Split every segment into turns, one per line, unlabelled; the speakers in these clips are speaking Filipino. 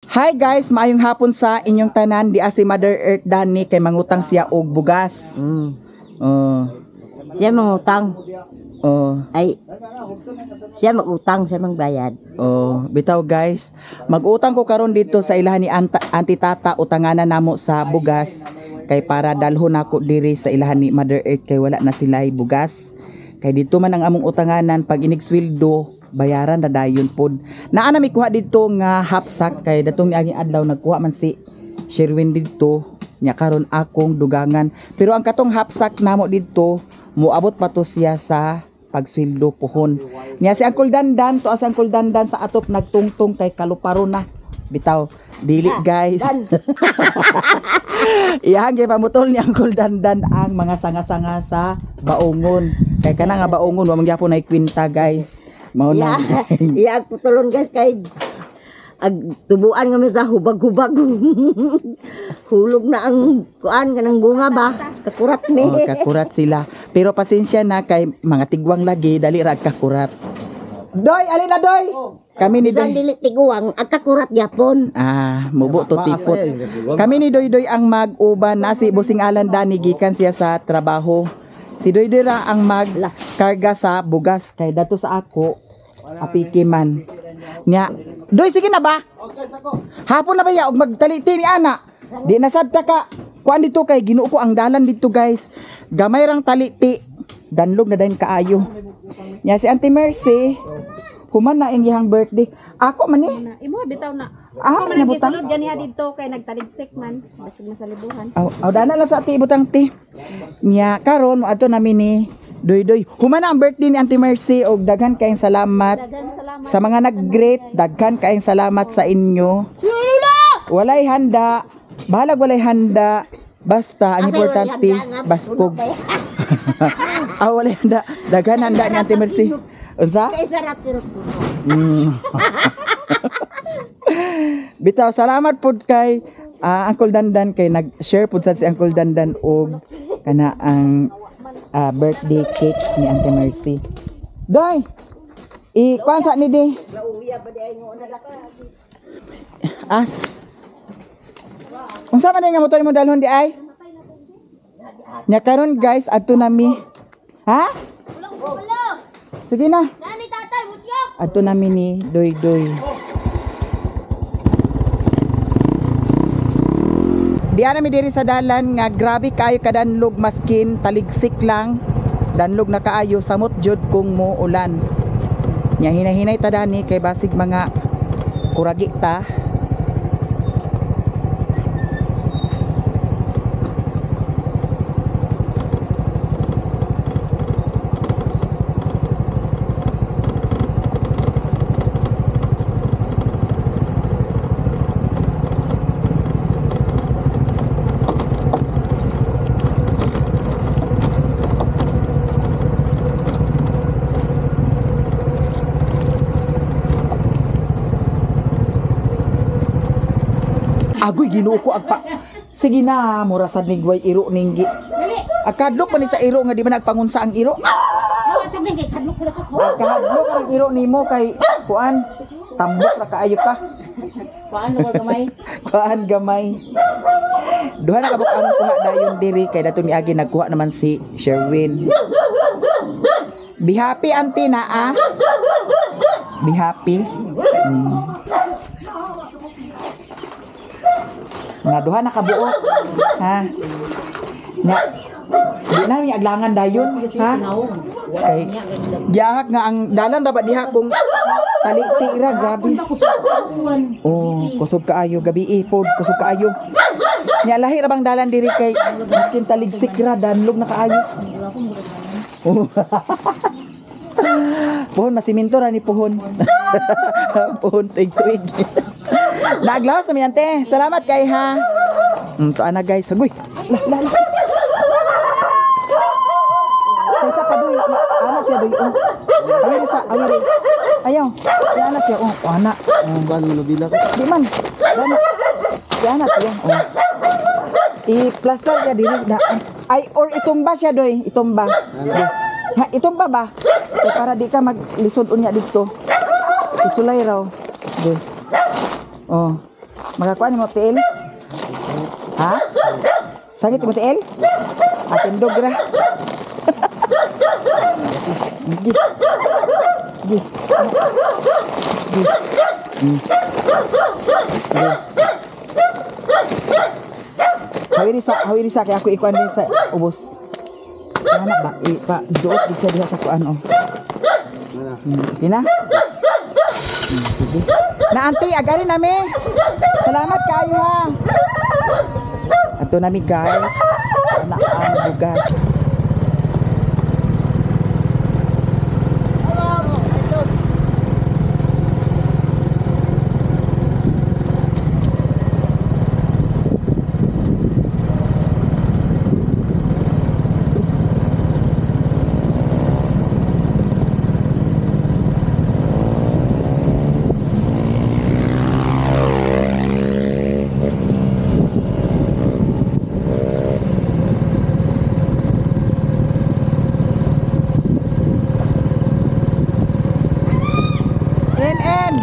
Hi guys, maayong hapon sa inyong tanan. Di si Mother Earth Dani kay mangutang siya og bugas.
Siya mangutang. Ay, siya magutang, siya magbayad.
Bitaw guys, magutang ko karon dito sa ilahan ni Auntie Tata utanganan namo sa bugas kay para dalhon nako diri sa ilahan ni Mother Earth kay wala na sila bugas. Kay dito man ang among utanganan pag inigsweldo bayaran na dayon pod. Naa na mi kuha dito nga half sack kay datong niaging adlaw nagkuha man si Sherwin dito nya karon akong dugangan. Pero ang katong half sack namo dito moabot pa to siya sa pagsweldo pohon. Nya si Uncle Dandan to as Uncle Dandan sa atop nagtungtong kay kaluparo na. Bitaw dili guys. Iyang gyud pamutol ni Uncle Dandan ang mga sanga-sanga sa baongon. Kay kana nga baongon wa man gyapon ay kwenta guys. Mao na.
Iya ako tulon guys kay tubuan nga sa hubag-hubag. Hulog na ang kuan kanang bunga ba? Kakurat ni.
Kakurat sila. Pero pasensya na kay mga tigwang lagi dali ra kakurat. Doy, ali na doy. Kami ni
Doy. Dili tiguang ang kakurat gyapon.
Mubo to tipot. Kami ni Doy ang mag-uban na si Busing Alan Dani gikan siya sa trabaho. Si Doy ra ang magkarga sa bugas kay dato sa ako apiki man. Nya, Doy sige na ba? Hapon na ba ya og magtaliti ni ana? Di na sad ka kuan dito kay Ginoo ko ang dalan dito guys. Gamay rang taliti. Danlog na dayon kaayo. Nya si Auntie Mercy human na iyang birthday. Ako man ni.
Imo bitaw na.
Ako man butang.
Gisulod ganiha dito kay nagtaligsik man basig masalibuhan.
Dana lang sa ati butang ti. Nya karon mo adto namin ni Doy. Human na ang birthday ni Auntie Mercy og daghan kayong salamat. Sa mga nag-greet, daghan kayong salamat sa inyo. Walay handa. Bahalag walay handa. Basta ang importante baskog. Walay handa. Daghan handa ni Auntie Mercy. Unsa?
Kay sarap pero
Bitaw salamat pod kay Uncle Dandan kay nag-share pod sa si Uncle Dandan og kana ang birthday cake ni Auntie Mercy. Doy. Kuan sa ni di. Unsa man nga motor mo dalhon di ay? Nya karon guys adto nami. Ha? Sige na.
Nani tatay mutyok.
Adto nami ni Doy. Diyan na mi diri sa dalan nga grabe kayo kadanlog maskin taligsik lang. Danlog na kaayo samot jud kung mo ulan. Nya hinay-hinay ta dani kay basig mga kuragi ta. Agoy Ginoo ko agpa. Sige na, murasad ning way iro ninggi. Akadlok man ni sa iro nga di ba nagpangunsa ang iro? Akadlok ang iro nimo kay kuan tambok ra kaayo ka.
Kuan mo gamay.
Kuan gamay. Duha na kabuk ang kuha dayon diri kay dato ni agi nagkuha naman si Sherwin. Be happy auntie na Be happy. Naduha na kabuok. Ha? Di na mi aglangan dayon, ha? Kay gihak nga ang dalan ra ba diha kung taliti ra grabe. Kusog kaayo gabi pod, kusog kaayo. Nya lahi ra bang dalan diri kay miskin taligsik ra danlog na kaayo. Pohon masiminto ra ni pohon. Pohon tuig-tuig. Naglawas na mi ante. Salamat kay ha. To ana guys. Agoy. La. Sa padoy. Ana siya doy. Awiri sa awiri. Ayaw. Ya ana siya ana.
Ban mo nabila ka.
Di man. Ana. Ya ana siya. I-plaster siya diri na. Ay or itumba siya doy. Itumba. Ha, itumba ba? Kaya para di ka maglisod unya dito. Isulay raw. Doy. Magakuan mo tiil? Ha? Sakit mo tiil? Atindog ra. Gi. Gi. Gi. Hawiri sa kaya ako ikuan din sa ubos. Ano ba? Ipa duot di siya diha sa kuan oh. Ina? Sige. Na auntie, agari nami. Salamat kayo ha. Ato nami guys. Na ang bugas. In.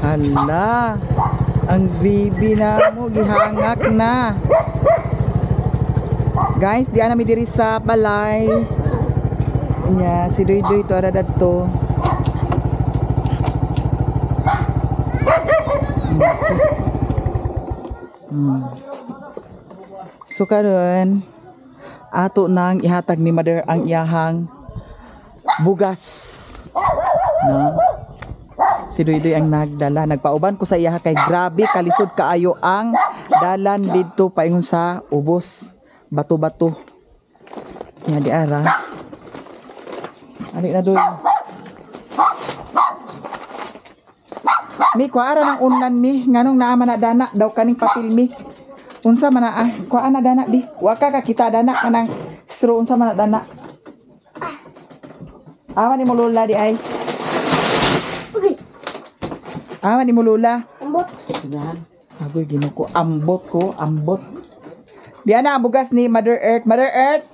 Hala, ang bibi na mo gihangak na. Guys, di ana mi diri sa balay. Nya si Doy to ara dadto. So karon ato nang ihatag ni mother ang iyahang bugas. No? Si Doy ang nagdala. Nagpauban ko sa iya kay grabe kalisod kaayo ang dalan didto paingon sa ubos. Bato-bato. Nya di ara. Ali na Doy. Mi kuara ng unlan mi nganong naa man na dana daw kaning papel mi. Unsa man na kuara na dana di. Wa ka kita dana kanang straw unsa man na dana. Aman ni mo lola di ay. Aman ni mo lola.
Ambot.
Sidahan. Agoy ginuko ambot ko, ambot. Diyan na ang bugas ni Mother Earth. Mother Earth,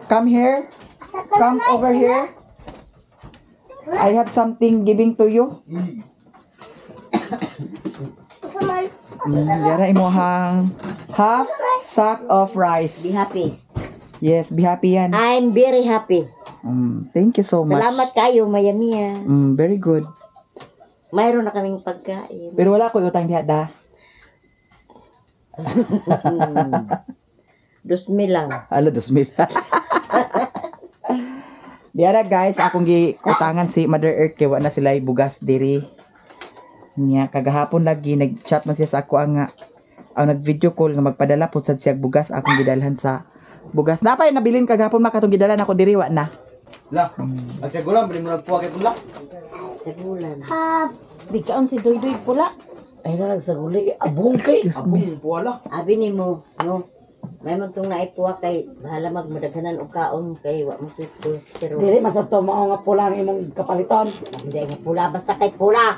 come here. Come over here. I have something giving to you. Diyan na imuhang half sack of rice.
Be happy.
Yes, be happy yan.
I'm very happy.
Thank you so much.
Salamat kayo, Mayamiya.
Very good.
Mayroon na kaming pagkain.
Pero wala ko utang diha da.
2,000 lang.
Alo, 2,000. Diara guys, akong giutangan si Mother Earth kay wa na sila bugas diri. Nya kagahapon lagi nag-chat man siya sa ako ang nag-video call nga magpadala pud sad siya bugas akong gidalhan sa bugas. Napay nabilin kagahapon makatong gidalan ako diri wa na.
Lah, asya gulam bali mo nagpuwa kay pula.
Sa bulan.
Bigkaon si Doy pula.
Ay na lang sa guli. Abong kay.
Abong puwa la.
Abi ni mo, no? May magtong naipuwa kay bahala magmadaghanan og kaon kay wa mo pero
Dili masabto mao nga pula ang imong kapaliton.
hindi nga pula basta kay pula.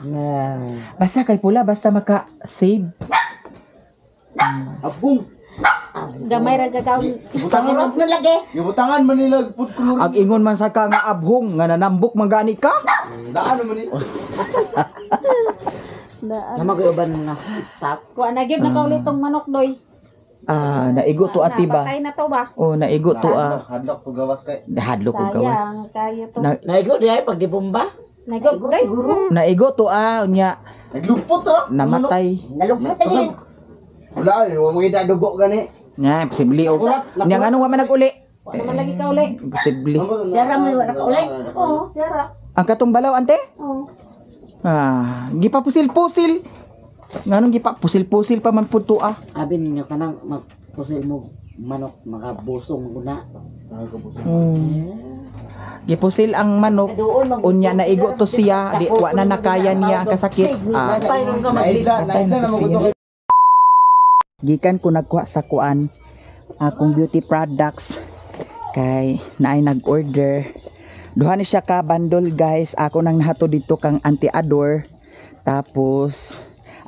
Basta kay pula basta maka-save.
Abong.
Gamay ra gagawin.
Istangon na lagi.
Gibutangan man nila pud kulo.
Ag ingon man sa ka nga abhong nga nanambok magani ka.
Daan naman ni.
Nga mag-uban nga stock.
Kuha na gyud na kaulitong manok Doy.
Naigo to ati ba?
Patay na to ba?
Oh, naigo to
Hadlok to gawas kay.
hadlok ko gawas.
Sayang kayo to.
Naigo di ay pag di bomba.
Nago Doy.
Naigo to nya
Naglupot ra.
namatay.
Nalugmot na yun.
Wala, huwag mo kita dugo gani.
Nga, posible o. Nya nga nung wa man nag-uli.
Wala naman lagi ka uli.
Posible.
Siyara mo wala ka uli.
Oo, sira.
Ang katong balaw ante?
Oo.
Gipa pusil-pusil. Nganong gipa pusil-pusil pa man pud to ah.
Abi ninyo kanang magpusil mo manok makabusong muna.
Gipusil ang manok. Unya na igo to siya, di wa na nakaya niya ang kasakit.
Naida na mo gusto.
Gikan ko nagkuha sa kuan akong beauty products kay naay nag-order. Duha ni siya ka bundle guys. Ako nang nahato dito kang anti-ador. Tapos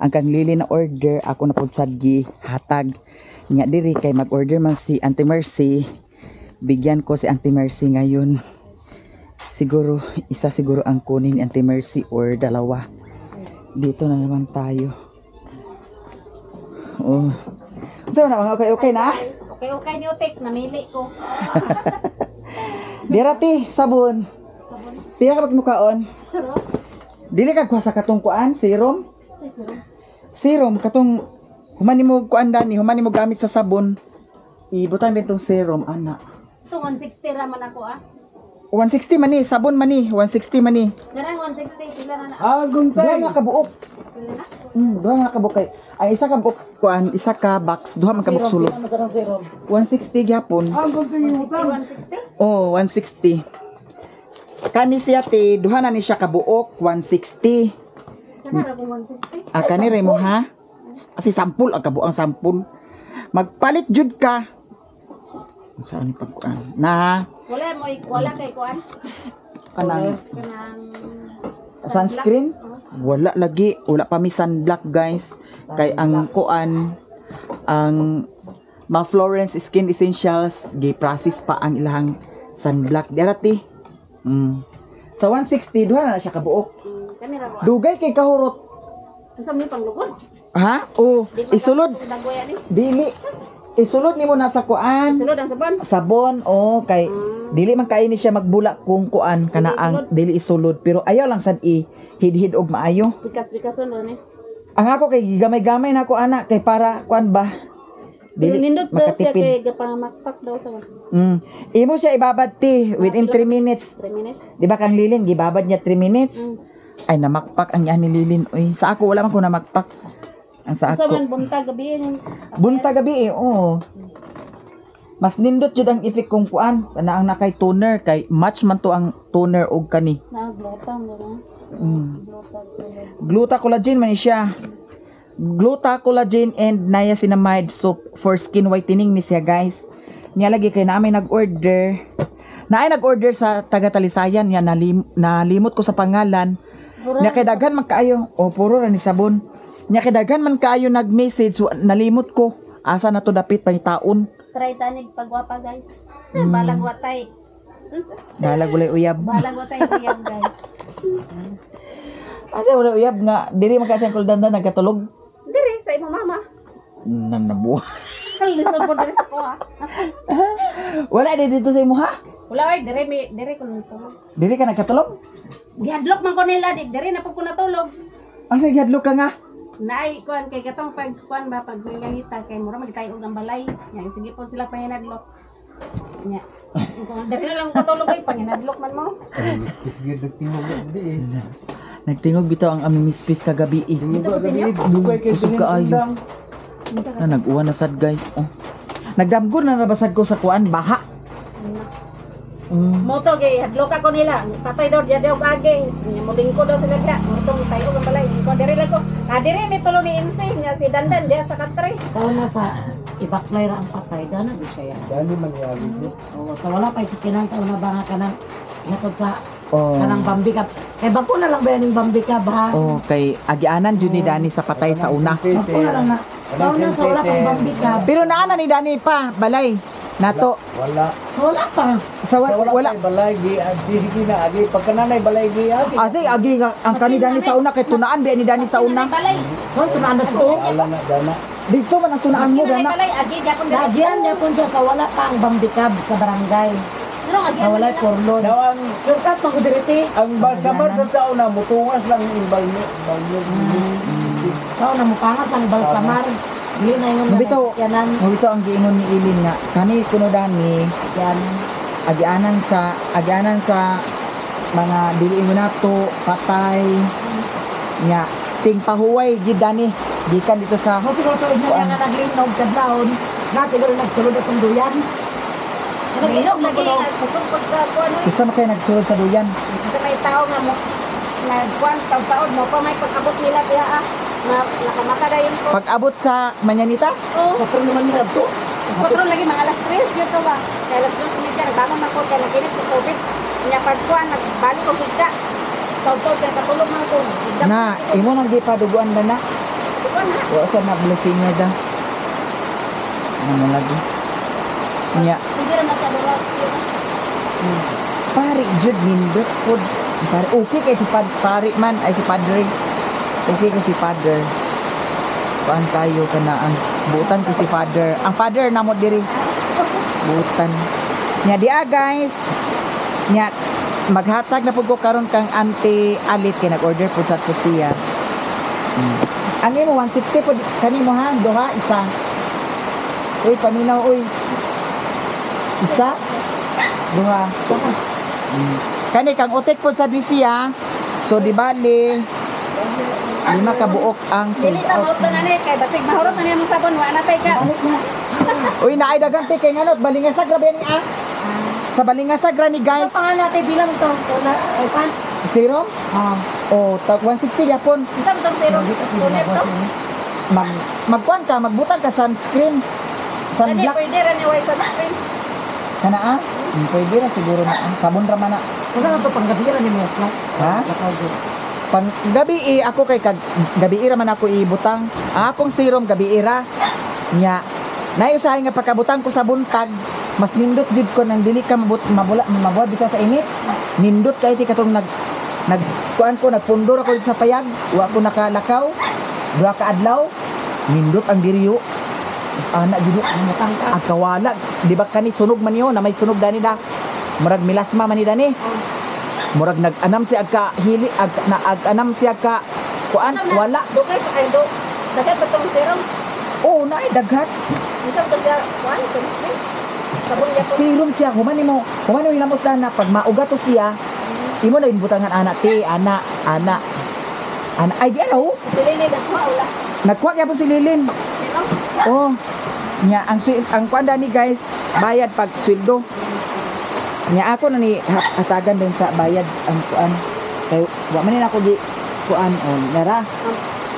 ang kang lili na order ako na pud sad gi hatag nya diri kay mag-order man si Auntie Mercy. Bigyan ko si Auntie Mercy ngayon. Siguro isa siguro ang kunin ni Auntie Mercy or dalawa. Dito na naman tayo. Oh. So na mga okay na?
Okay, Newtek. Namili ko.
Dirati sabon. Pila ka pagmukaon?
Siro.
Dili ka kuha sa katong kuan, serum.
Siro.
Serum katong human nimo kuan dani, human nimo gamit sa sabon. Ibutang din tong serum ana.
Ito, 160 raman ako
160 man ni, sabon man ni, 160 man ni.
Ganang 160. Pila na na.
Duha nga kabuok.
Pila na.
Duha nga kabuok kay ay isa ka buok kuan, isa ka box, duha man ka buok sulod.
Ano sa serum?
160 gyapon.
160.
Oh, 160. Kani siya te, duha na ni siya kabuok, 160.
Ganang ako 160.
Kani rin mo ha? Kasi sampul, ang kabuang sampul. Magpalit jud ka. Saan ni pagkuan? Na
Wala kay kuan.
kanang
Kanang
sunscreen? Wala lagi, wala pa mi sunblock guys. Kay ang kuan ang mga Florence Skin Essentials gi-process pa ang ilang sunblock dirati. Sa 160 duha na siya kabuok.
Kamera ko.
Dugay kay kahurot.
Unsa may panglugod?
Ha? Oh, isulod.
Dagoya ni.
Dili. Isulod nimo na sa kuan.
Sulod ang sabon.
Sabon o kay dili man kaini siya magbula kung kuan kana ang dili isulod pero ayaw lang sad i hid-hid og maayo.
Bikas-bikas ni.
Ang ako kay gamay-gamay na ko ana kay para kuan ba
Dili nindot daw siya
makatipid.
kay gapangamakpak daw to.
Imo siya ibabad ti within 3 minutes.
3 minutes.
Di ba kang Lilin gibabad niya 3 minutes? Ay namakpak ang yan ni Lilin. Uy, sa ako wala man ko namakpak. Ang sa
Sa
ako.
man buntag gabi ni.
Bunta gabi oo. Mas nindot jud ang effect kung kuan kana ang nakay toner kay match man to ang toner og kani.
Na glotang gano'n.
Gluta collagen man ni siya. Gluta collagen and niacinamide soap for skin whitening ni siya guys. Niya lagi kay naamay nag-order. Naay nag-order sa taga Talisayan niya nalimot ko sa pangalan. Niya kay daghan man kaayo. O puro ra ni sabon. Niya kay daghan man kaayo nag-message nalimot ko. Asa na to dapit pangitaon.
Try tanig pagwapa guys. Balag watay.
Dalag ulay uyab.
Balag watay yan guys.
Asa ulay uyab nga diri man kasi ang kuldanda nagkatulog.
Diri sa imong mama.
Nanabuha.
Kalisod po diri sa ko ha.
Wala di dito sa imo ha?
Wala ay diri ko nito.
Diri ka nagkatulog?
Gihadlok man ko nila diri na po ko natulog.
Ang nagihadlok ka nga.
Naay kuan kay katong pag kuan ba pag may ganita kay mura magtayo og ang balay. Nya sige po sila panginadlok. Nya. Kung diri na lang katulog ay panginadlok man mo.
Nagtingog bitaw ang aming mispis kagabi eh.
Dugay kay
Kusog kaayo. Na nag-uwan na sad guys. Oh. Nagdamgo na nabasad ko sa kuan baha.
Moto gay hadlok ako nila. Patay daw dia daw age. Nya muling ko daw sila da. Moto tayo og ang balay. Ko diri lang ko. Diri may tulo ni Inse nya si Dandan dia sa katre.
Sauna sa ibaklay ra ang patay dana di siya.
Dani man yali.
Oo, sa wala pa isikinan sa una ba nga kanang natod sa
Oh.
kanang bambikab. Kay bako na lang ba yaning bambikab ha?
Oh, kay agianan jud ni Dani sa patay sa una.
Bako na lang na. Sa una sa wala pang bambikab.
Pero naana ni Dani pa balay. Nato
Wala.
Sa wala pa.
sa wala.
balay gi agi na agi pagkananay balay gi agi.
Agi nga ang kani Dani sa una kay tunaan bi ni Dani sa una.
Balay.
Kung tunaan na to.
Ala na dana.
Dito man ang tunaan mo
Balay
Dana.
balay agi gyapon diri.
Lagyan niya po siya sa wala pa ang bambikab sa barangay.
Pero agi
Sa wala porlon.
Daw ang
Shortcut man ko diriti.
ang balsamar sa sauna mutungas lang yung balyo.
Sa una mo pangas ang balsamar.
Dili na yung
Mabito,
yanan.
mabito ang giingon ni Ilin nga kani kuno dani
Yanan.
agianan sa mga dili mo nato patay nya ting pahuway gid dani gikan dito sa
Mo siguro to ina nga naglinog kadlawon. Na siguro nagsulod atong duyan. Naglinog lagi kusog pagkakuan.
isa man kay nagsulod sa duyan.
Kasi may tao nga mo nagkuan taon mo pa may pag-abot nila diha na nakamata dayon ko.
Pag-abot sa Manyanita,
Oh,
Patron naman nila to.
kontrol lagi mga alas 3 yun to ba. Kaya alas 2 media nagbangon man ko kaya naginip ko COVID. Nya pagkuan nagbalik ko kita. Taw-taw kaya katulog man ko.
na imo nang di pa duguan na na.
Kuan na.
Wa sa na blessing niya da. Ano lagi? Nya
Hindi ra makadala.
pari jud nindot pod. Pari okay kay si pari man ay si padre. Okay kay si father. Kuan kayo kana ang butan kay si father. Ang father namo diri. Butan. Nya dia guys. Nya maghatag na pud ko karon kang Auntie Alit kay nag-order pud sa siya. Ang imo 160 pud kanimo ha, duha isa. Uy, paminaw uy. Isa? Duha. Kani kang utik pud sa disiya. So di bali 5 ka buok ang sold
Dili ta
out.
mo to na ni kay basig mahurot na niya mong sabon wa na tay ka.
Uy, naay dagang kay nganot balingasag grabe ni ah. Sa balingasag ra ni
Guys,
guys.
pangalan natin bilang to. Ay pan.
Zero? Oh, tag 160 yapon.
Isa mo tong zero. Kulit to.
Magkuan ka, magbutang ka sunscreen.
Dali
Sunblock.
pwede ra ni way sa screen.
Kana ah? Pwede ra siguro na. Sabon ra man na.
Kung na to panggabira ni mo class.
Ha? Pang gabi ako kay kag gabi ra man ako ibutang. Akong serum gabi ra. Nya nay usahay nga pagkabutang ko sa buntag, mas nindot jud ko nang dili ka mabuhat bitaw sa init. Nindot kay ti katong kuan ko nagpundor ako sa payag, wa ko nakalakaw. Duha ka adlaw, nindot ang diriyo. Ana jud ang kawala. Di ba kani sunog man yo na may sunog dani da. Murag milasma man ni dani. Murag nag-anam siya ka hili ag-anam siya ka kuan wala.
Dugay pa ay do. Dagat pa tong zero.
Oo, naay daghat.
Isa to siya kuan sa screen. Sabon niya po.
Serum siya humani mo hinamos na pag mauga to siya. Imo na inbutangan ana ay di ano.
Silili na ko wala.
Nagkuha kaya po si Lilin.
Zero.
Oh. Nya ang kuan ni guys, bayad pag sweldo. Nya ako na ni hatagan din sa bayad ang kuan. Kay wa man ni ako di kuan nara.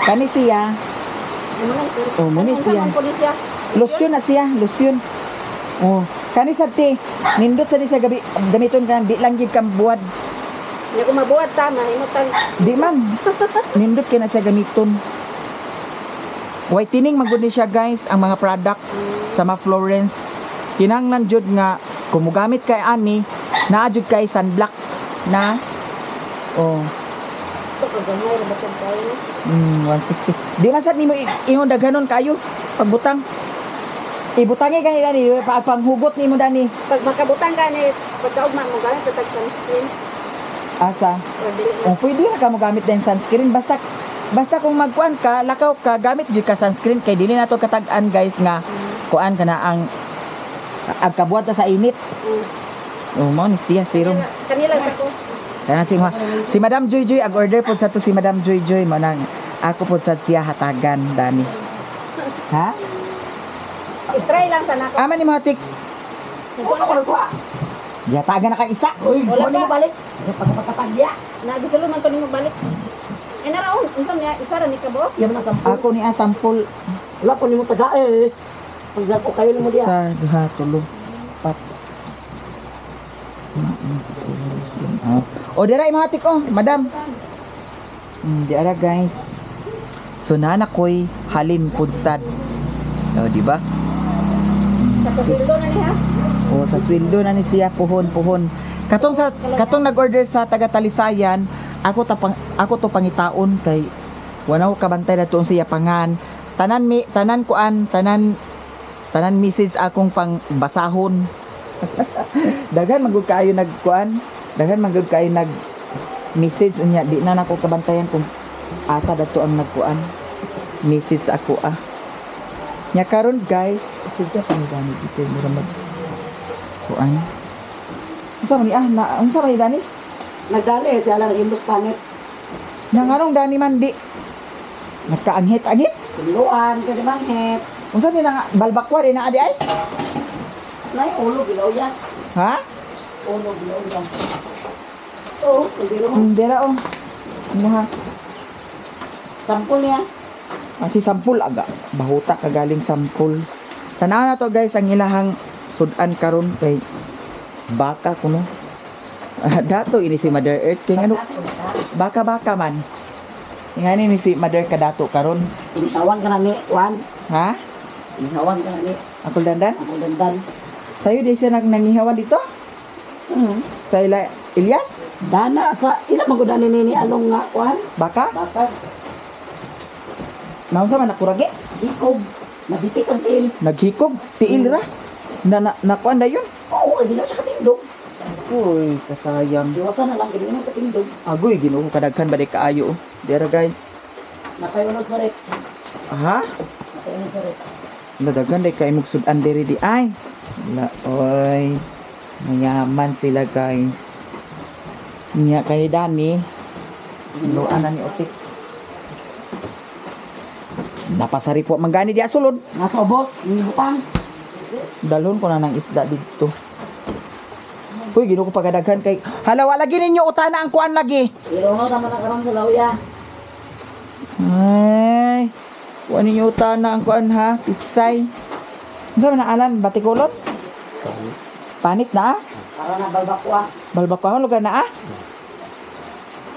Kani siya,
Ano lang sir?
Oh, muna siya.
Ano po siya?
lotion na siya, lotion. Oh, kani sa ti, nindot sa di siya gabi gamiton ka di lang gid kang buwad.
Hindi ko mabuhat ta, mahimutan.
Di man. Nindot kay na siya gamiton. Whitening magud ni siya guys ang mga products sa Ma Florence. Kinahanglan jud nga kung mogamit kay ani, naa jud kay sunblock na oh,
Ito kagamay na basag tayo.
160. Di man sad nimo ingon daghanon kayo pagbutang. Ibutangi kani dani panghugot nimo dani.
Pag makabutang ka ni pagkaugma mo gamit patag sunscreen.
Asa?
Or dili na.
Oh, pwede na ka mo gamit din sunscreen basta kung magkuan ka, lakaw ka gamit jud ka sunscreen kay dili na to katag-an guys nga kuan kana ang agkabuhat ta sa init. Oh, mao ni siya serum.
Kanila sa ko.
Kana si Madam Joy Joy ag-order pod sa to si Madam Joy Joy mo nang ako pod sa siya hatagan dani. Ha?
I-try lang sana ko.
Aman ni mo hatik.
Kuha.
Yatagan na ka isa.
Uy,
Wala
wala mo
pa.
balik. Pagkapatagya.
Nagisulo man to nimo balik. Ay naraon, unsa niya isa ra ni kabo?
Yan na sample.
Ako ni sample
Wala po ni mo taga eh. Pag ko kayo mo diya.
sa duha tulo pat. O dira imahatik oh, madam. Dira guys. So nana koy halin pudsad. O di ba?
Sa sildo na niya.
O sa sweldo na ni siya puhon. Katong nag-order sa taga Talisayan, ako to pangitaon kay wala ko kabantay na tuong siya pangan. Tanan message akong pang basahon. Daghan magud kayo nagkuan. Daghan magud kayo nag message unya di na nako kabantayan kung asa dato ang nagkuan. Message ako ah. Nya karon guys, sige pa ni Dani dito mura mag kuan. Unsa man ni unsa man ni Dani?
Nagdali siya lang imbus panit.
Nang anong Dani man di? Nagkaanghit-anghit.
Tuluan ka naman het.
Unsa ni nang balbakwa din na adi ay?
Nay ulo gilaw yan.
Ha?
Ulo gilaw yan. Oh, sige mo.
Dira oh. Ano ha?
Sampol niya.
Si sampul aga. Bahuta kagaling sampul. Tanaw na to guys ang ilahang sudan karon kay baka kuno. Dato ini si Mother Earth kay ano? Baka-baka man. Ingani ni si Mother kadato karon.
Inihawan ka na ni Juan.
Ha?
Inihawan ka na ni
Ako dandan?
ang dandan.
Sayo di siya nangihawan dito? Sa ila Ilyas?
Dana sa ila magudan ni along nga Juan.
Baka?
Bakit?
Naunsa man nakuragi?
Ikob. Nabitik ang tail.
Naghikog, tiil ra. Nakuan da yun.
Oo, hindi na siya katindog.
Uy, kasayang.
Iwasan na lang, hindi naman katindog.
Agoy, Ginoo kadaghan ba di kaayo. Dira guys.
Napayunod sa rep.
Aha?
Napayunod sa rep.
Nadaghan di kay mong sudan diri di ay. Wala, oy. Mayaman sila guys. Nya kay Dani. Luan na ni Otik. Napasari po manggani di asulod.
Nasa ubos, hindi butang.
Dalhon ko na ng isda dito. Uy, Ginoo ko pagadaghan kay halawa lagi ninyo utana ang kuan lagi.
Pero naman na karon sa lauya.
Ay. Kuan ninyo utana ang kuan ha, pitsay. Unsa man ang alan batikulon? Panit na ah.
Para na balbakwa.
Balbakwa lugar na ah.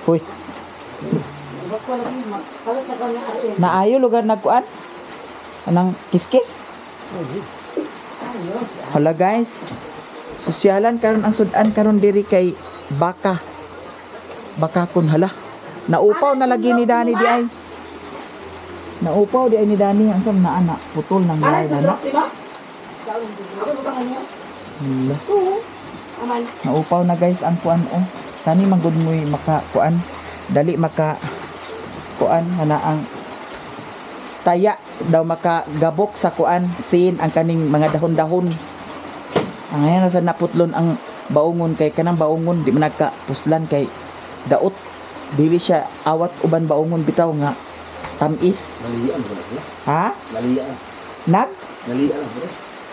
Uy,
Balbakwa lagi, kalit na kanya arin.
naayo lugar nagkuan. Anang kiskis. Hala guys. Sosyalan karon ang sudan karon diri kay baka. Baka kun hala. Naupaw na lagi ni Dani di ay. Naupaw di ay ni Dani ang sam na anak putol nang
Alay
lay
sa
na.
drop, diba? Ano ba kanya?
Hala.
Aman.
Naupaw na guys ang kuan oh. Kani manggod mo'y maka kuan. Dali maka kuan ana ang taya daw makagabok sa kuan sin ang kaning mga dahon-dahon. Ang ngayon nasa naputlon ang baungon kay kanang baungon di man nagkapuslan kay daot dili siya awat uban baungon bitaw nga tamis.
Nalian bro.
Ha?
Nalian.
Nag?
Nalian bro.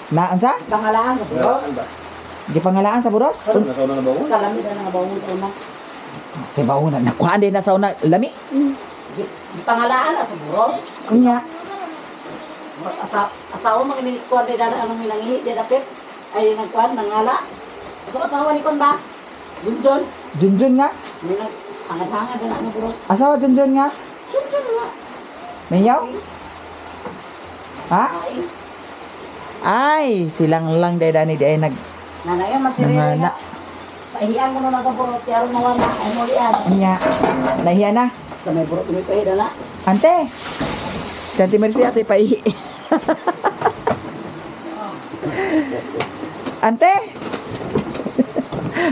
Na unsa?
Pangalaan sa buros.
Gipangalaan sa buros?
Nakaw na ba mo?
Kalamit na nga bawang sa una.
Si baungon na kuan din na sa una lami.
Pangalaan sa buros.
Unya.
Asawa mga kuwan din dada anong minangihi di dapit. Ay nagkuhan, nangala. Ito asawa ni Kon ba? Junjun.
Junjun nga.
May angat-angat din ang buros.
Asawa Junjun nga.
Junjun nga.
Mayaw? Ha?
Ay,
Ay, silang lang day Dani di ay nag
nanayon man si Riri
nangala.
nga. Pahiyan mo na sa buros, kaya rin mawala. Ay mo liyan.
Unya. Nahiya na.
Sa may buros, may pahida na.
Ante. Kanti Mercy ate paihi. Ante.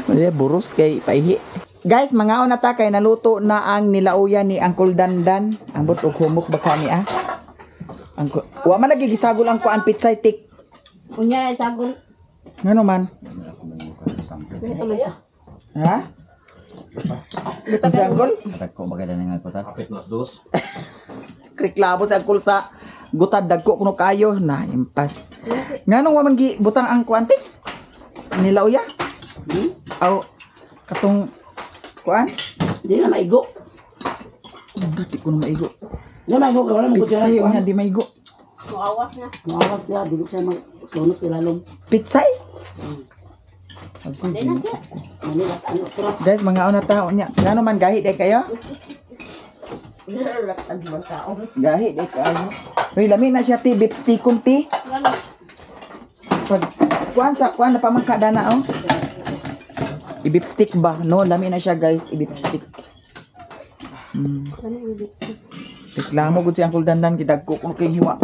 Mali burus kay paihi. Guys, mga na ta kay naluto na ang nilauyan ni Uncle Dandan. Ambot og humok baka ni ah. Wa man lagi gisagol ang kuan pitsay tik.
Unya ay sagol.
Ngano man?
Ito tuloy ah.
Ha? Sagol?
Ko bagay na nga ko ta. Kapit nas dos.
Kriklabo sa Uncle sa gutad dagko kuno kayo na impas. Nganong wa man gi butang ang kuan tik? Nilauya? Aw katong kuan?
Hindi na maigo.
Dati ko na maigo.
Hindi na maigo, wala mong kutya
Pitsay
na
unya di maigo.
Muawas na.
Mawas siya, di siya magsunod sila lom.
Pitsay?
Hindi na siya.
Manila, ano, turap.
Guys, mga una tao niya. Ngano man gahi day kayo? Gahi day kayo. Uy, lami na siya ti beef stick ti. Pag kuan sa kuan na pamangkada na oh. I-beef stick ba? No, lami na siya guys, i-beef stick. Reklamo gud si Uncle Dandan gidagko kuno kay hiwa.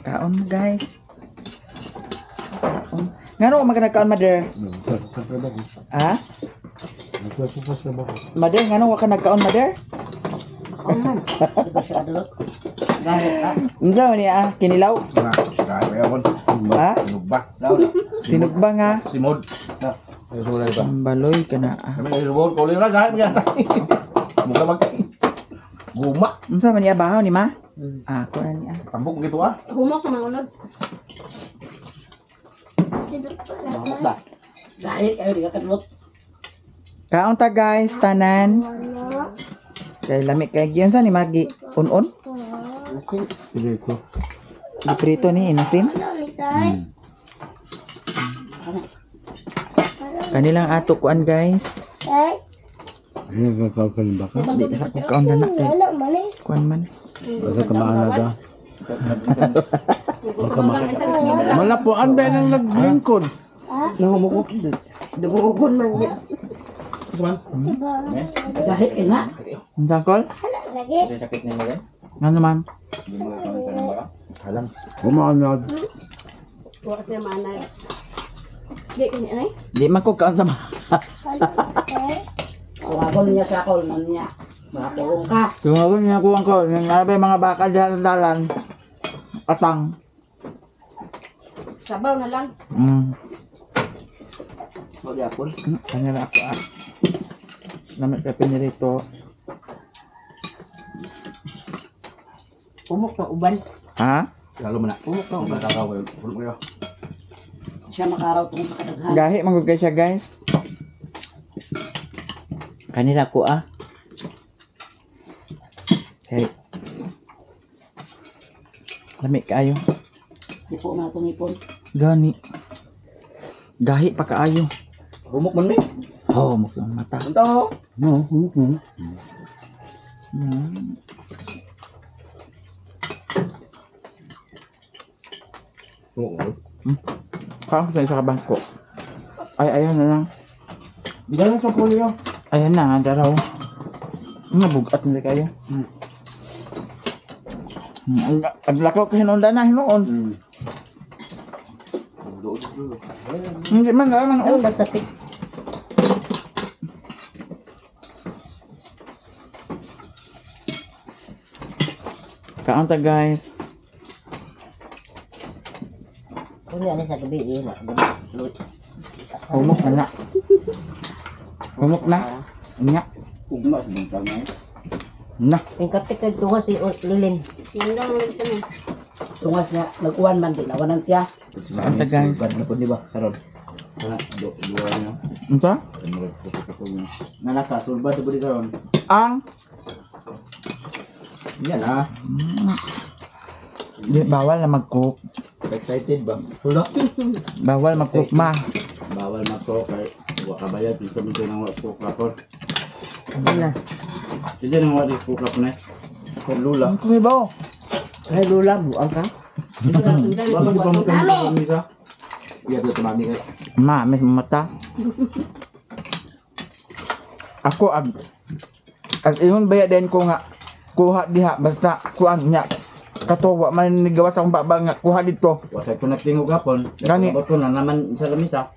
Kaon guys. Kaon. Ngano magana kaon mother? Ha? Mother, ngano wa ka nagkaon mother?
Di ba siya adulot?
Unsa man niya kinilaw?
Nah, kaya ako.
Ha?
Nugba.
Sinugba nga.
Simod. Ay, sulay ba?
Baloy ka na.
Kami na ilubor, kuling na gahit mo yan. Mukha mag... Guma.
Unsa man niya bahaw ni ma? Ah, kuha niya.
Tambok gitu ah.
Humok na mga ulod.
Dahil kayo, di ka kadulot.
Kaon ta guys, tanan. Kay lamig kay giyon sa ni Magi. Un-un.
Dito.
Iprito ni inasin. Kanilang ato kuan guys.
Ini kakal baka.
Di sa ko kaon na kay. Kuan man.
Basta kamaan na. Malapuan ba nang naglingkod?
Dubukon man niya.
Dahil kayo nga.
Unsa kol? Nga naman.
Kumaan na.
Huwag siya maanay. Di ka niya ay?
Di man ko kaon sa ma.
Kumagon niya sa ako, ano niya. Makakulong ka.
Tumagon niya kuwang ko. Yung arabay mga baka dyan sa dalan. Atang.
Sabaw na lang.
Kanya na ako ah. Namit ka pinirito.
Umok na uban.
Ha?
Lalo mo na. Umok na. Ulog kayo.
Siya makaraw tungkol sa kadaghan.
Gahi magugay siya guys. Kanila ko ah. Okay. Lamig kayo.
Sipo na itong ipon.
Gani. Gahi pa kaayo.
Humok man ni.
Oh, mukha mata.
Ito.
Parang sa isa kabangko. Ay, ayan na lang.
Diyan sa polio.
Ayan na, ang daraw. Nabugat nila kayo. Ang lakaw ka hinunda na hinoon. Hindi man gawin ng
Ang nagtapik.
Kaanta guys.
Kung yan sa gabi, yun na.
Humok na na. Humok na. Nga.
Ugma sa bintang na.
Na.
Yung kapit ka tunga si Lilin.
Yung lang ulit ka na.
Tungas niya, nag-uwan man din. Nawanan siya.
Kaanta guys.
Bad na po di ba? Karon. Kana dua niya.
Ito?
Nalaka sulba sa budi karon.
Ang.
Yan ah.
Di, bawal na mag-cook.
Excited ba? Wala.
Bawal mag-cook ma.
Bawal na to kay wa kabayad dito mo nang wa ko kapon.
Ano na?
Dito nang wa ko kapon eh. Kung lula.
Ang kumibaw.
Ay, Lula, buang ka.
Wa man pa mo kan misa. Iya to mami kay.
Ma, may mata. Ako ag ingon baya din ko nga kuha diha basta kuan nya katuwa man ni gawas akong baba nga kuha dito
Wa say ko nagtingog kapon.
Gani.
Abot ko na naman sa lamisa.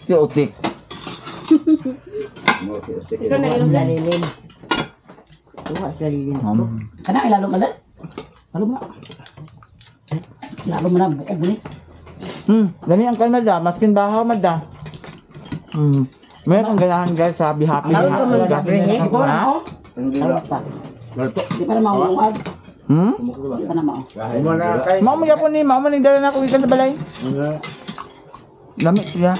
si utik.
Mo si
Ikaw na ilong
Sa
dyan.
Lilin. Tunga sa Lilin.
Kana ilalo mo na. Lalo mo na. Lalo mo na, bukog mo ni.
Gani ang kalma da, maskin bahaw mada. May kang ganahan guys, sabi happy
Lalo ka man,
Hindi ko na ako.
Hindi
Lalo
na.
pa.
Malto.
Di pa na maulungag. Di pa na mao.
Mo na kay.
Mao mo yapon ni, mao man dala na ako ikan sa balay. Lamig siya.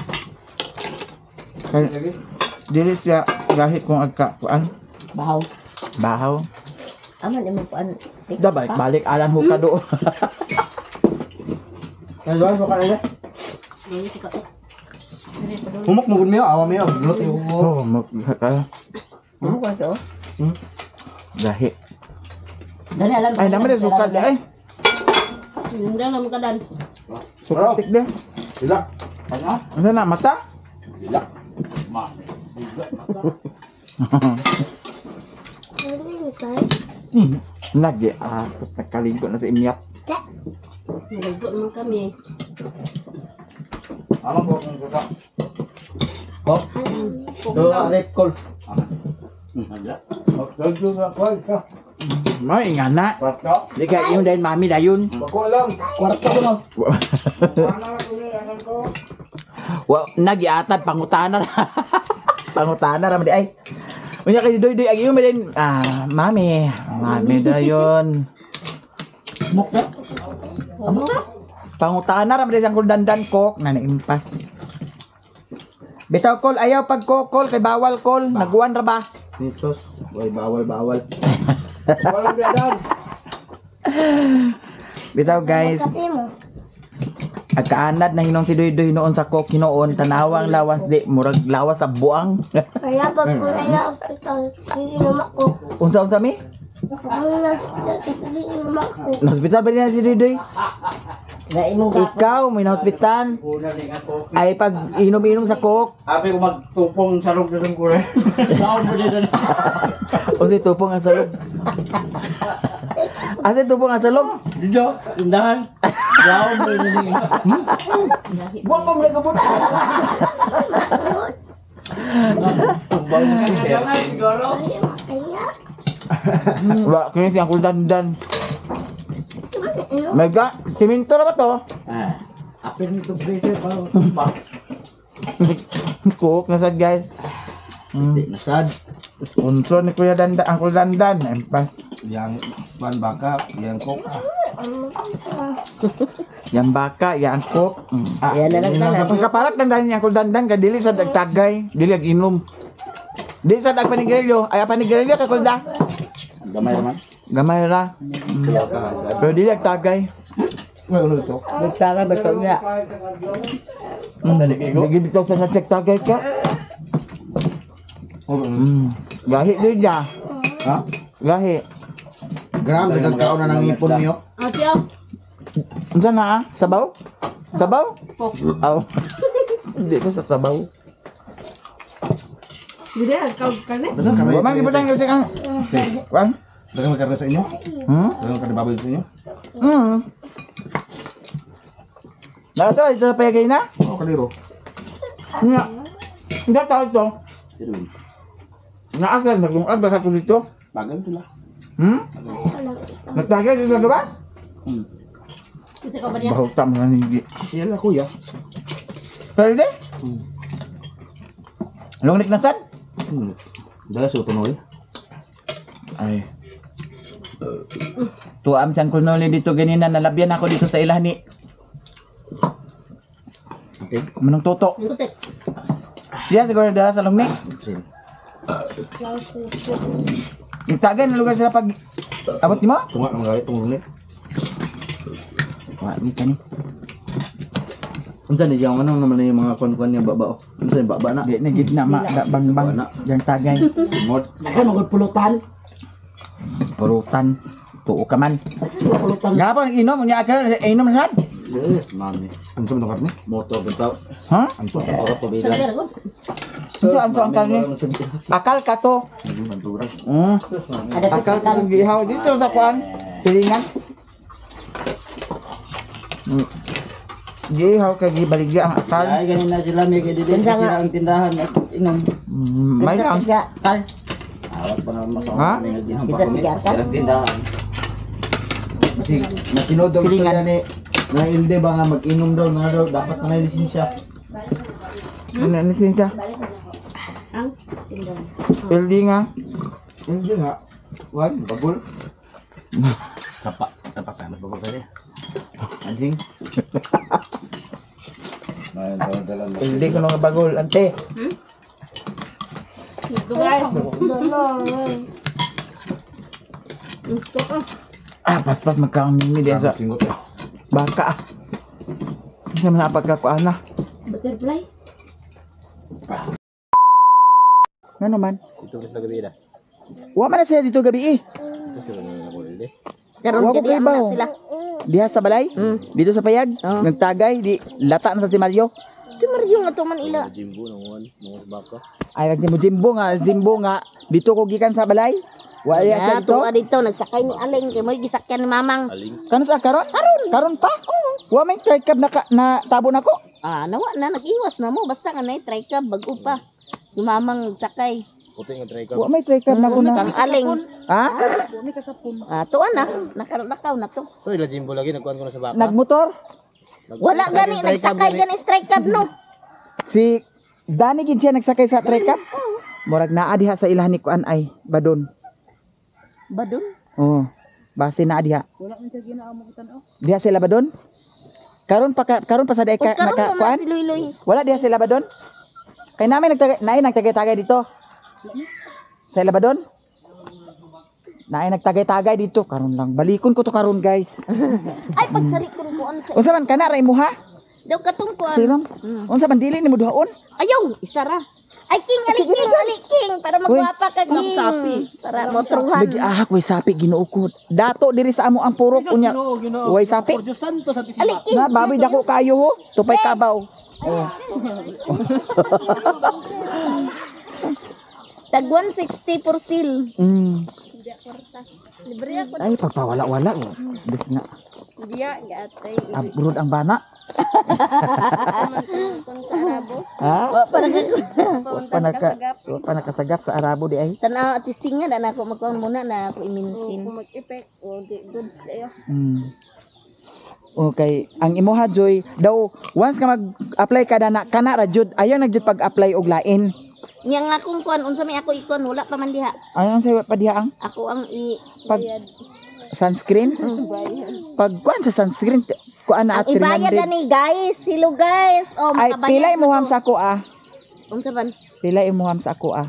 Kay dili siya gahit kung agka kuan
Bahaw.
bahaw.
Aman, mo pa.
Da balik alan ho ka do.
Ano ba ka na? Humok mo gud mi awa mi gulot yung
Oh, mo ka
Ano ka to?
gahi.
Dali alam.
Ay naman din sukat ay.
Yung lang mo ka dan.
Sukat tik de.
Sila.
Ano?
Ano na mata?
Sila.
Lagi nakaligo na sa imyak.
Naligo naman kami.
Ano po kung kuka? Oh. Do alep call. Ada. Oh, do na call ka.
Mo ingana.
Kwarto.
Di ka yung dahil mami dayon.
Bako lang.
Kwarto ko no.
Wa nagiatad pangutana. Pangutana ra man di ay. Unya kay doy ang iyo din. Mami dayon.
Mukha.
Pangutana ra man di ang kuldandan kok na naimpas. Bitaw kol ayaw pag kokol kay bawal kol naguan ra ba?
Jesus. Boy, bawal. Walang biyadan.
Bitaw guys. At kaanad na hinong si Doy noon sa kok hinoon tanawang lawas di murag lawas sa buang.
Kaya pag muna na hospital, inom ako.
Unsa mi?
Ang hospital, inom ako.
Na hospital ba niya si Doy?
Naimong ka.
Ikaw may na hospital. Ay pag inom-inom sa kok.
Happy ko magtupong sa loob ng kulay. Laon mo din.
Unsa tupong ang salog? Asa tupong ang salog?
Dito, tindahan. Laon mo din.
Buang mo mga kabut.
Tumbang mo ka siguro.
Wa kini siyang kuldandan. Mega, siminto na ba to?
Happy nito bracer pa. Tumbang.
Cook nasad guys.
Nasad.
Sponsor ni Kuya Dandan, Uncle Dandan. Empas.
Yang ban baka, yang kok.
Yang baka, yang cook.
Yan na lang tanan.
Ang kaparat dandan ni Uncle Dandan kay dili sa dagtagay, dili ag inom. Di sa dagpanigarilyo, ay panigarilyo kay Kulda.
Gamay naman.
Gamay ra. Pero dili ag tagay.
Ano ito?
Nagtaka ba sa niya?
Dili bitaw sa check tagay ka. Gahi din niya.
Ha?
Gahi.
Gram, nagkakaon na ng ipon niyo.
Tiyo.
Unsa na? Sabaw? Sabaw? Aw. Hindi ko sa sabaw.
Hindi, ikaw karne.
Dagang karne.
Wa man gibutang gibutang ang. Wan?
Dagang karne sa inyo? Dagang karne baboy sa inyo?
Nato ito sa payagay na?
Oh, kaliro.
Nga. Hindi tao ito. Naasal, nag-lumad ba sa ko dito?
Bagal sila.
Nagtagay dito sa gabas?
Kasi ka ba niya?
Bahuta mo na hindi.
Sila kuya.
Pwede? Lungnik na sad?
Dala sa utonoy.
Ay. Tuam siyang kulnoli dito ganina. Nalabyan ako dito sa ilani.
Okay.
Manong toto.
Ikutik.
Siya siguro dala sa lungnik.
Sige.
Itagay na lugar sila pag abot ni mo?
Tunga ng galit tungong ni.
Wa ni kani.
Unsa ni yang ano naman yung mga kon-kon niya baba. Unsa yung baba na?
Di na gid na ma da bang yang tagay.
Mod.
Ako magpulutan.
Purutan. Tuo ka man.
Pulutan.
Gapon inom unya ka inom na sad.
Yes, mami. Unsa man karne? Motor bentaw.
Ha?
Unsa ka oro to bilan.
Sabi ko.
Unsa ang karne? Akal ka to. Akal ka gihaw dito sa kuan. Silingan. Gihaw ka gibaligya ang akal.
Ay, ganun na sila. May kaya dito sila ang tindahan. At inom.
May lang.
Kal.
Awat pa naman
Ha?
masama. May nagdinang pa kami.
Tiga-tiga.
Silang tindahan.
Kasi matinood daw
Silingan.
siya ni na ilde ba nga mag-inom daw na daw dapat na may lisensya.
Ano siya?
Ang tindahan.
LD nga.
Ilde nga. Wan, bagol. Sapa ka bagol ka niya. Anjing.
LD ko nga bagol ante.
Ito guys.
Pas magkaon mimi diya sa
Singot.
baka. Hindi man napagkakuan na.
Butterfly.
Ano naman?
Ito sa gabi na.
Wa man na sila dito gabi eh.
Karon
Wa ko
kadi
kay
ang
baw.
sila.
Diha sa balay? Dito sa payag?
Oo.
Nagtagay, di lata na sa si Mario.
Di Mario nga to man ila.
Ay, wag mo Jimbo nga. Dito ko gikan sa balay. Wa iya sa
Ya,
dito.
tuwa dito nagsakay ni Aling kay mo gisakyan ni Mamang.
Kano sa karon? Karon pa? Wa may try cab na tabo nako.
Nawa na nag-iwas na mo basta ka na try ka bago pa. Si Mamang nagsakay.
Puti nga try ka.
Wa may try card na ko na.
Kang aling.
Ha?
Tuan na. Nakalakaw na to.
So ila jimbo lagi nagkuan ko na sa baka.
Nagmotor?
Wala gani. Nagsakay gani strike card no.
Si Dani gid siya nagsakay sa try card. Murag naa diha sa ilahan ni kuan ay badon.
Badon?
Oh. Base naa diha. Wala man siya ginaamo tan-o. Diha sila badon? Karon pa sa day ka
Karon mo
kuan?
si Luy-Luy.
Wala diha sila badon? Kay namin nagtagay-tagay dito. Sa Labadon? Naay nagtagay-tagay dito karon lang. Balikon ko to karon, guys.
Ay pagsari ko kuan sa.
Unsa man kana ra imuha?
Daw katong kuan.
Sirong. Unsa man dili nimo duhaon?
Ayaw, isa ra. Ay king ali king para magwapa ka king. Para motruhan.
Lagi ahak way sapi Ginoo ko. Dato diri sa amo ang purok unya. Way sapi.
Por Dios santo sa
Ali king.
Na baboy dako kayo ho. Tupay kabaw. Oh.
Tag 160 per seal. Libre ako.
Ay pagpawala-wala eh. Bis na.
Diya gatay.
Abroad ang bana.
Kung sa Arabo.
Ha?
Para
Panakasagap sa Arabo di ay.
tanaw testingan na ako magkuan muna na ako i-maintain. Mag-effect o di goods kayo.
Okay, ang imuha Joy daw once ka mag-apply ka na kana ra jud ayaw na jud pag-apply og lain.
Nya nga akong kuan unsa may ako ikon wala pa man diha.
Ayaw sa pa diha ang
Ako ang
Pag-
bayad.
sunscreen. Pag kuan sa sunscreen kuan na
Ang ibayad
300.
na ni guys. Hello guys. Oh,
Ay
makabayad
pila
na
imuham
ko.
sa ako ah.
Unsa man?
Pila imuham sa ako ah.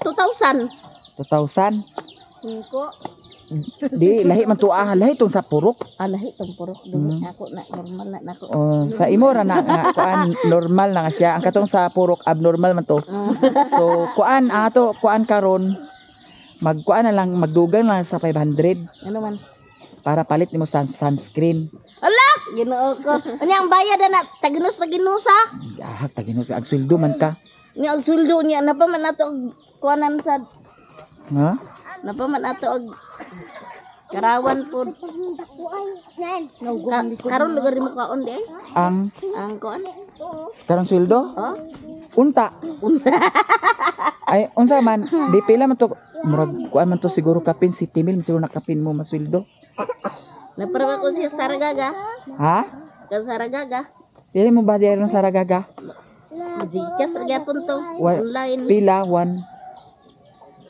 2,000.
2,000.
5.
Di lahi man to ah, lahi tong sa purok.
Alahi tong purok dili ako na normal na nako.
Oh, sa imo ra na nga kuan normal na nga siya. Ang katong sa purok abnormal man to. So kuan ato kuan karon magkuan na lang magdugang lang sa 500
Ano man?
para palit nimo sunscreen.
Ala, Ginoo ko. Unya ang bayad na taginos na ginusa.
Ah, taginos ang sweldo man ka.
Ni ang sweldo niya na pa man ato og kuanan sa
Ha?
na pa man ato og karawan pod. Karon lugar mo kaon di ay.
Ang
Ang kuan.
karang sweldo?
Oh.
Unta. Ay unsa man di pila man to murag kuan man to siguro kapin 70,000 siguro nakapin mo masweldo.
Naparwa ko siya Saragaga.
Ha?
Ka Saragaga.
Pili mo ba diyan sa Saragaga?
Jikas ra gyapon to.
Wa-
Online.
Pila 1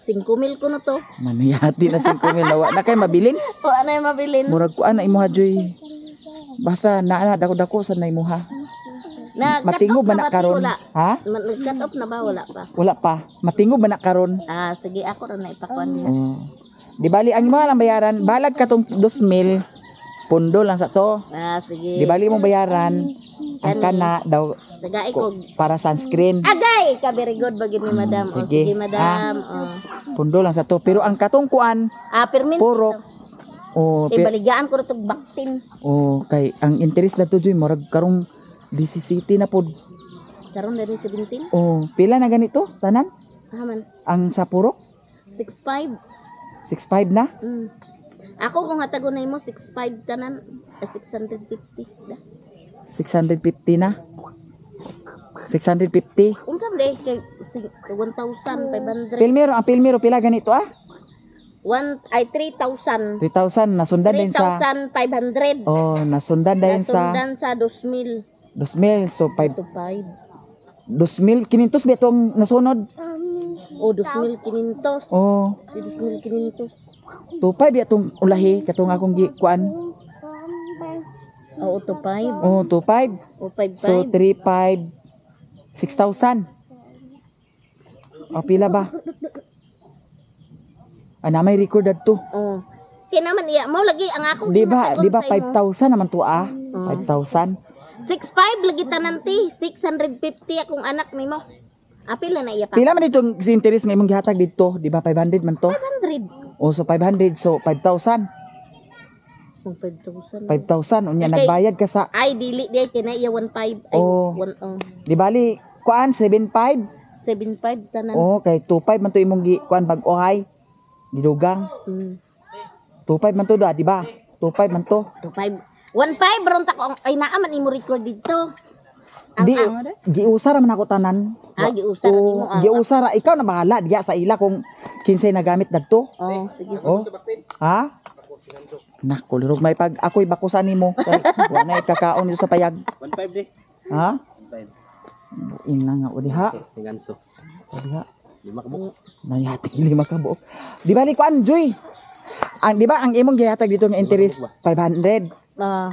5,000 ko na to.
manayati na 5,000 nawa na kay mabilin.
O ano yung mabilin?
Murag kuan na imuha joy. Basta naa dako-dako sa na imuha.
Na
Matingob ba na karon?
Wala.
Ha?
Nag-cut off na ba? Wala pa.
Wala pa. Matingob ba na karon?
Ah, sige ako rin na ipakuan niya.
Oh. Di bali ang imuha lang bayaran, balag ka tong 2,000 pundo lang sa to.
Ah, sige.
Di bali mo bayaran ang kana daw
Tagai ko.
para sunscreen.
Agay! Ka very good bagid ni madam. O,
sige.
sige madam. Oh.
Pundo lang sa to. Pero ang katong kuan,
Permit.
purok. Oh,
Ibaligaan ko rin itong baktin.
oh, kay ang interest na to joy murag karong DC na pod.
Karoon na rin 17.
Oh, pila na ganito tanan?
Haman.
Ang sa purok
6'5".
6,500 na.
Ako kung hatago na mo 6'5" tanan. 650.
650 na. 650.
Unsa man day kay 1,500.
Pilmero, ang pilmero pila ganito ah?
3,000.
3,000 nasundan din sa
3,500.
oh, nasundan din sa
Nasundan sa 2,000
2,000 so 5
to 5.
2,500 ba itong nasunod?
O 2,500.
Oh,
2,500.
2,500 ya itong ulahi katong akong kuan.
O to 5.
Oh, 2,500.
O 5,500.
So 3,500 6,000. O pila ba? Ana may record adto.
Oh. Kaya naman iya mo lagi ang ako
Di ba
kinatagon sa imo.
5,000 naman to ah? 5,000.
6'5" lagi tanan ti 650 akong anak nimo. Apil na iya pa.
Pila man itong si interest nga imong gihatag dito, di ba 500 man to?
500.
O so 500 so 5,000.
Kung 5,000.
5,000 unya
Okay.
nagbayad ka sa
Ay dili di kina iya 15. Ay
Oh.
1
di bali kuan 75.
75 tanan.
Oh kay 25 man to imong kuan bag-ohay. Gidugang. 25 man to da, di ba? 25 man to.
5. 15 ron ta ko ay naa man imo record dito.
Di giusara man ako tanan.
Giusar
O,
mo.
giusara ikaw na bahala diya sa ila kung kinsay nagamit dagto.
Oh, sige.
Oh. Ha? Nako, lirog may pag ako'y bakusan nimo. Kay wa na ikakaon dito sa payag.
1.5 di.
Ha?
1.5.
Ina nga o diha.
Singanso.
O diha.
5 kabuk.
Nayati 5 ka buok. Di ba ni kuan Joy? Ang di ba ang imong gihatag dito nga interest 500.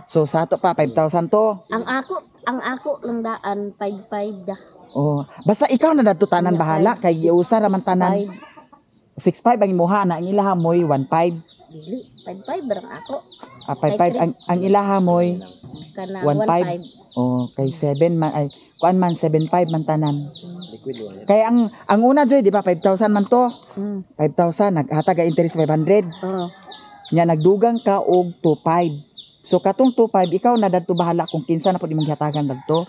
So sa ato pa 5,000 to.
Ang ako lang daan 5-5 da.
Oh, basta ikaw na dadto tanan bahala kay giusa ra man tanan. 6.5 ang imuha na ang ilaha moy 1.5.
Dili, 5-5 barang ako.
5.5 ang ilaha moy
Kana
1.5. Oh, kay 7 man ay kuan man 7.5 man tanan.
Liquid mo.
Kay ang una Joy di ba 5,000 man to.
1.5.
5,000 naghatag ka interest 500.
Oh.
Nya nagdugang ka og 2.5. So katong 2.5 ikaw na dadto bahala kung kinsa na pud imong gihatagan dadto.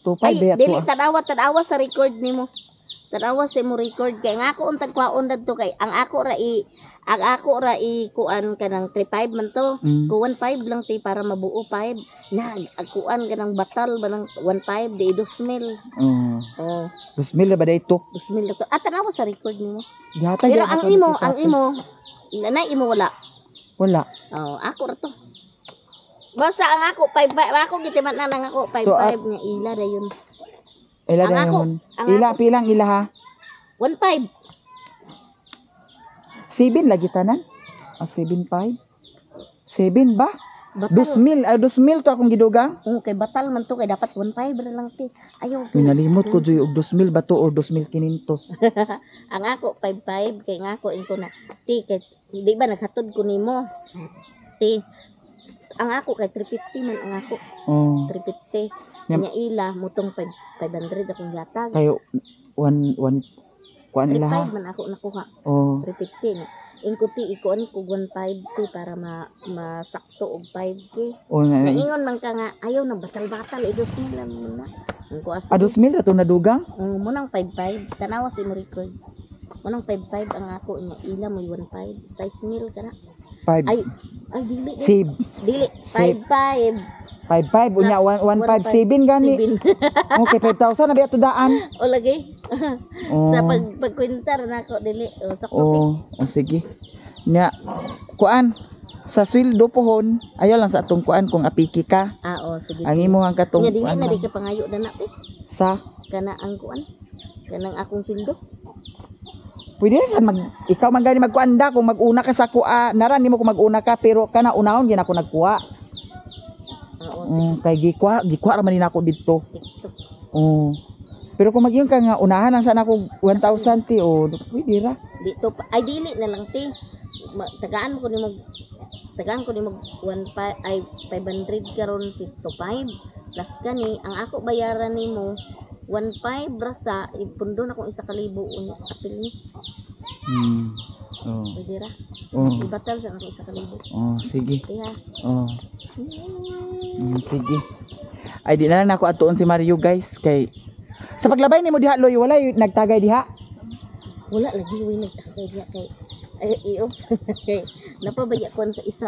2.5
Ay,
ba
dili
to?
tanawa sa record nimo. Tanawa sa mo record kay nga ako untag kwaon dadto kay ang ako ra i kuan kanang 3.5 man to.
Mm.
Ku 1.5 lang ti para mabuo 5. Na kuan kanang batal ba ng 1.5 di 2,000.
Oh,
Oh,
2,000 ba day to?
2,000 lang to. Tanawa sa record nimo.
Gihatag
Pero
gyud
ang
ako
imo,
ni
ang
tatay.
imo, nanay imo wala.
Wala.
Oh, ako ra to. Basta ang ako 5 ako gitiman na nang ako 5
So,
nga ila ra yun.
Ila
Ang
na
ako,
yun.
ang
Ila pilang ila ha?
1.5.
7 lagi tanan. 7.5. 7 ba?
Batal.
2,000 to akong gidugang.
Kay batal man to kay dapat 1.5 ra lang ti. Ayaw.
Pinalimot ko Joy og 2,000 ba to o 2,500.
Ang ako 5.5 kay nga ako inko na ti kay di ba naghatod ko nimo. Ti ang ako kay 350 man ang ako.
Oh,
350.
Yam.
Nya ila mutong 500 akong yatag.
kayo 1 kuan ila ha?
3.5 man ako nakuha.
Oh.
350 nga. Ingko ti ikuan ko 1.5 ti para masakto og 5k.
Oh, nga.
Naingon man ka nga ayaw na batal-batal idos nila mo na. Ang kuas.
2,000 ra to nadugang?
Munang 5.5 tanawa si mo record. Munang 5.5 ang ako nya ila mo 1.5 size meal kana.
5.
Ay dili
Save.
dili
Save.
5.5
5.5 unya 1.57 gani. Okay, 5,000 na ba to daan?
o lagi.
Oh.
Sa pagkwintar na ako dili sakto
Oh, sige. Nya kuan sa sweldo pohon, ayaw lang sa atong kuan kung apiki ka.
sige.
Ang imo ang katong
Nya dili
kuan
na di
lang.
ka pangayo dana
Sa
kana ang kuan kanang akong sildo.
pwede na sa ikaw man gani magkuanda kung maguna ka sa kuha, nara nimo kung maguna ka pero kana unahon gyud ako nagkuha. Kay gikuha ra man din ako dito. Oh. Pero kung magiyong ka nga unahan lang sana ako 1,000 ti o pwede ra.
Dito ay dili na lang ti. Tagaan ko ni mag 1.5 ay 500 karon 5 plus kani ang ako bayaran nimo 1.5 rasa ipundo na kong 1,000 unya apil ni.
Oh.
Pwede ra.
Oh.
Ibatal sa ako 1,000.
Oh, sige.
Kaya
Oh. Sige. Ay di na lang ako atuon si Mario guys kay sa paglabay nimo diha loy wala nagtagay diha.
wala lagi way nagtakay diya kay ay iyo kay napabaya ko sa isa